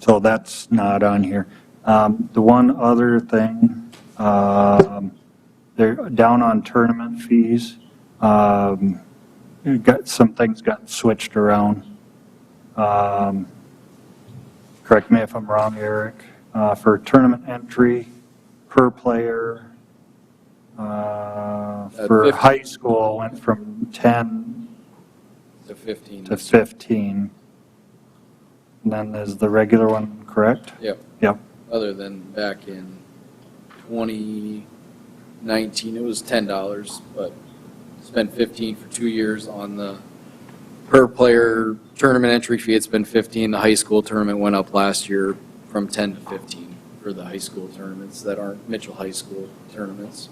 so that's not on here. The one other thing, they're down on tournament fees. Got some things got switched around. Correct me if I'm wrong, Eric. For tournament entry per player, for 15. high school went from 10 To 15. to 15. And then there's the regular one, correct? Yep. Yep. Other than back in 2019, it was $10, but it's been 15 for 2 years on the per player tournament entry fee. It's been 15. The high school tournament went up last year from 10 to 15 for the high school tournaments that aren't Mitchell High School tournaments.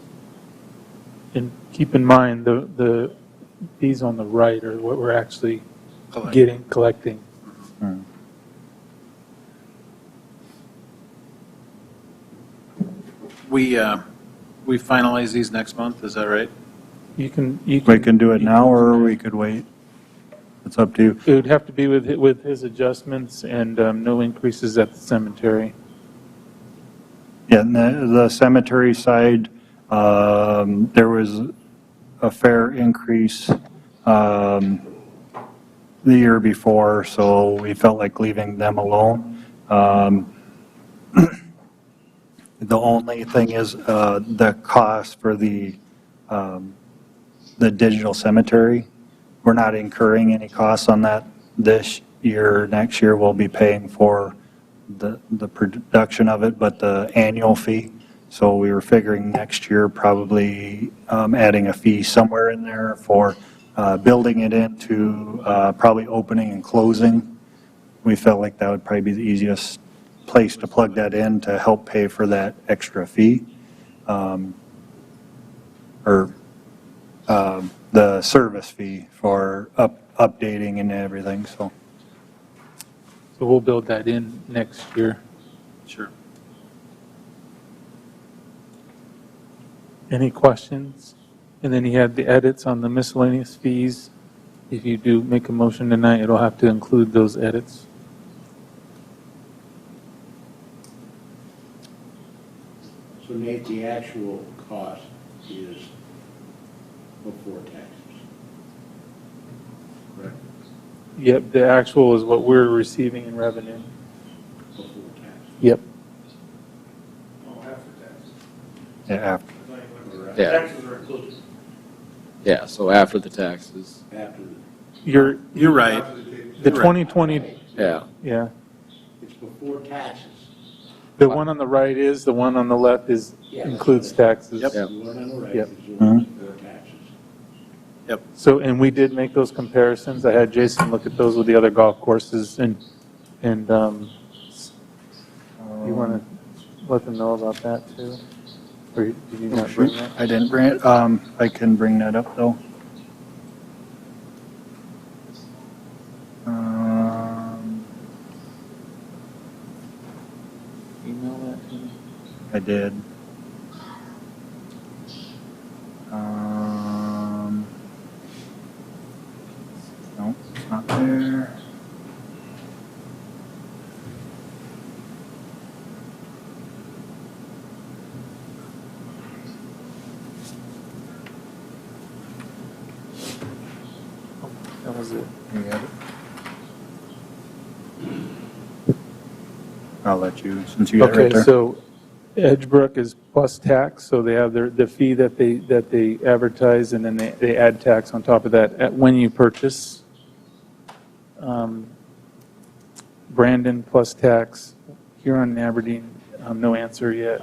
And keep in mind, the fees on the right are what we're actually collecting. We finalize these next month, is that right? We can We can do it now, or we could wait. It's up to you. It would have to be with his adjustments and no increases at the cemetery. Yeah, and the cemetery side, there was a fair increase the year before, so we felt like leaving them alone. The only thing is the cost for the digital cemetery. We're not incurring any costs on that this year. Next year, we'll be paying for the production of it, but the annual fee. So we were figuring next year probably adding a fee somewhere in there for building it into probably opening and closing. We felt like that would probably be the easiest place to plug that in to help pay for that extra fee. Or the service fee for updating and everything, so. So we'll build that in next year. Sure. Any questions? And then you had the edits on the miscellaneous fees. If you do make a motion tonight, it'll have to include those edits. So Nate, the actual cost is before taxes. Correct? Yep, the actual is what we're receiving in revenue. Before taxes. Yep. Oh, after taxes. Yeah, after. Yeah. Taxes are included. Yeah, so after the taxes. After You're right. The You're right. 2020, Yeah. yeah. it's before taxes. The one on the right is, the one on the left is, includes taxes. Yep. The one on the right Yep. is the one before taxes. So, and we did make those comparisons. I had Jason look at those with the other golf courses and you want to let them know about that too? Or did you not bring that? I didn't bring it. I can bring that up though. Email that to me. I did. No, it's not there. That was it. You got it? I'll let you, since you got it right Okay, there. so Edgebrook is plus tax, so they have the fee that they advertise, and then they add tax on top of that when you purchase. Brandon plus tax, Huron and Aberdeen, no answer yet.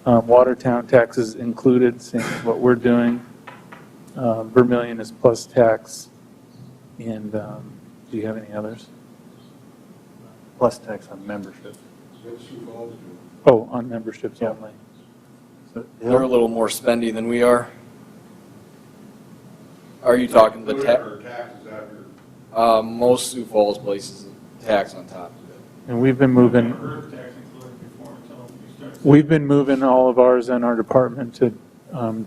Watertown taxes included, same as what we're doing. Vermillion is plus tax, and do you have any others? Plus tax on membership. Oh, on memberships Yeah. only. So They're a little more spendy than we are. Are you talking the tax? Most Sioux Falls places tax on top of it. And we've been moving. Never heard of tax included before until you start. We've been moving all of ours in our department to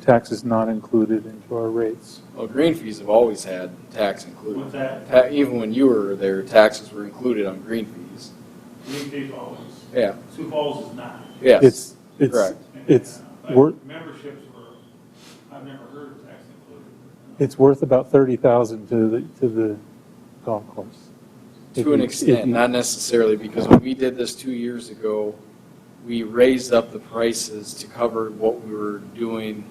taxes not included into our rates. Well, green fees have always had tax included. What's that? Even when you were there, taxes were included on green fees. Green fees always. Yeah. Sioux Falls is not. Yes. It's Correct. it's But worth memberships were, I've never heard of tax included. it's worth about 30,000 to the golf course. To an extent, not necessarily, because when we did this 2 years ago, we raised up the prices to cover what we were doing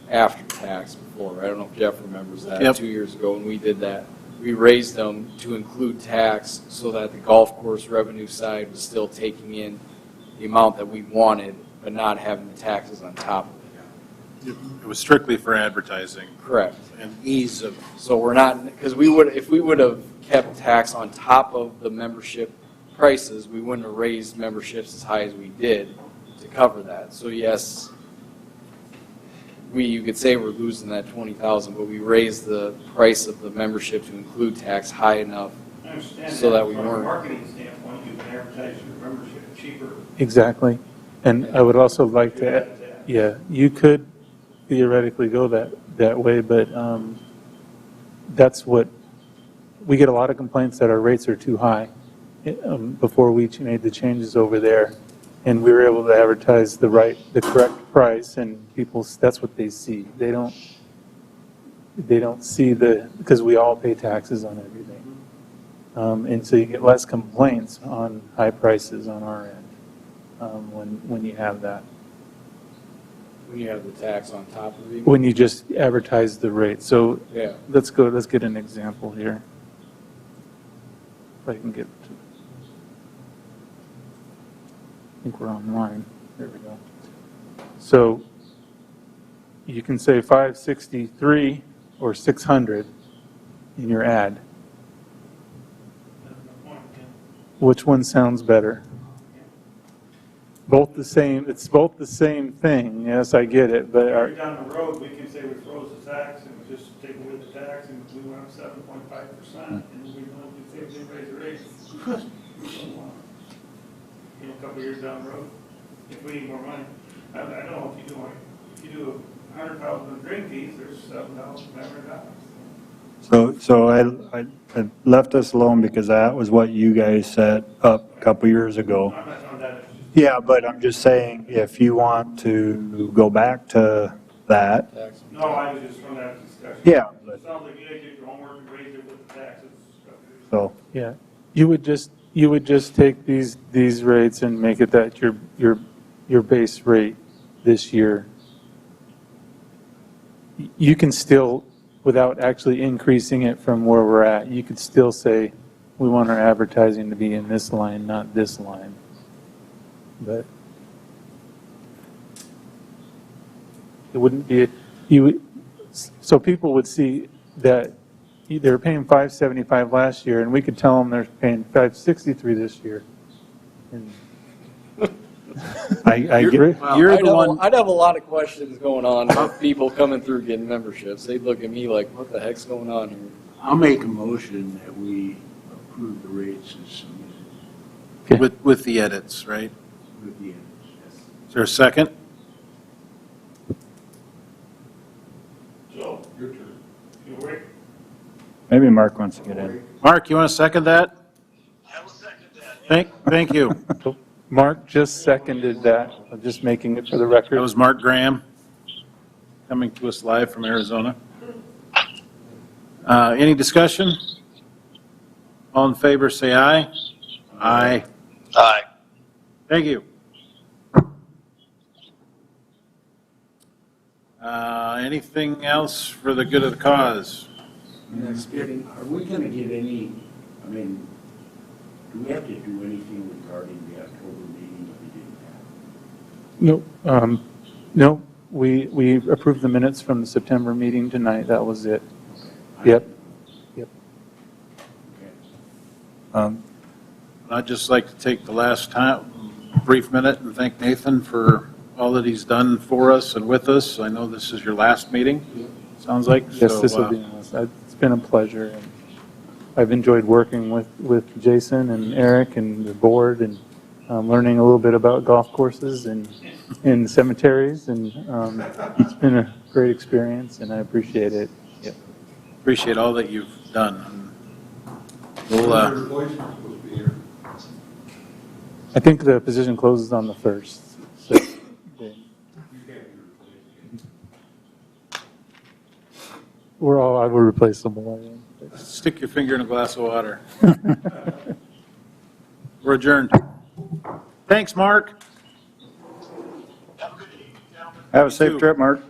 after tax before. I don't know if Jeff remembers that. Yep. 2 years ago when we did that, we raised them to include tax so that the golf course revenue side was still taking in the amount that we wanted, but not having the taxes on top of it. It was strictly for advertising Correct. and ease of, So we're not, because if we would have kept tax on top of the membership prices, we wouldn't have raised memberships as high as we did to cover that. So yes, you could say we're losing that 20,000, but we raised the price of the membership to include tax high enough I understand so that we from a weren't. marketing standpoint, you can advertise your membership cheaper. Exactly. And I would also like to, Tax. yeah, you could theoretically go that way, but that's what, we get a lot of complaints that our rates are too high before we made the changes over there. And we were able to advertise the correct price, and people, that's what they see. They don't see because we all pay taxes on everything. And so you get less complaints on high prices on our end when you have that. When you have the tax on top of it. When you just advertise the rate. So Yeah. let's get an example here. If I can get to, I think we're online. There we go. So you can say 563 or 600 in your ad. That's the point, yeah. Which one sounds better? Both the same, it's both the same thing. Yes, I get it, but Down the road, we can say we froze the tax and we just take away the tax and we went up 7.5% and we don't say they raise the rates. You know, a couple of years down the road, if we need more money. I don't know if you do 100,000 drink fees, there's $7,500. So I left us alone because that was what you guys set up a couple years ago. I'm not on that. Yeah, but I'm just saying, if you want to go back to that, Tax. No, I was just from that discussion. yeah, It sounds like you guys did your homework and raised it with the taxes. so, yeah, you would just take these rates and make it that your base rate this year. You can still, without actually increasing it from where we're at, you could still say we want our advertising to be in this line, not this line. But it wouldn't be, so people would see that they were paying $575 last year, and we could tell them they're paying $563 this year. And I get, Wow, You're the one- I'd have a lot of questions going on with people coming through getting memberships. They'd look at me like, what the heck's going on here? I'll make a motion that we approve the rates as submitted Okay. With the edits, right? with the edits. Is there a second? So, your turn. You wait. maybe Mark wants to get in. Mark, you want to second that? I will second that. Thank you. So Mark just seconded that. I'm just making it for the That record. was Mark Graham, coming to us live from Arizona. Any discussion? All in favor, say aye. Aye. Aye. Thank you. Anything else for the good of the cause? Next meeting, are we gonna get any, I mean, do we have to do anything regarding the October meeting that we didn't have? No, we approved the minutes from the September meeting tonight. That was it. Yep. Okay. I'd just like to take the last brief minute and thank Nathan for all that he's done for us and with us. I know this is your last meeting, sounds like. Yes, So, this will be nice. It's been a pleasure. And I've enjoyed working with Jason and Eric and the board and learning a little bit about golf courses and cemeteries. And it's been a great experience, and I appreciate it. Yep. Appreciate all that you've done. We'll, I think the position closes on the 1st. So, I will replace them all. stick your finger in a glass of water. We're adjourned. Thanks, Mark. Have a good evening, gentlemen. Have a too. safe trip, Mark.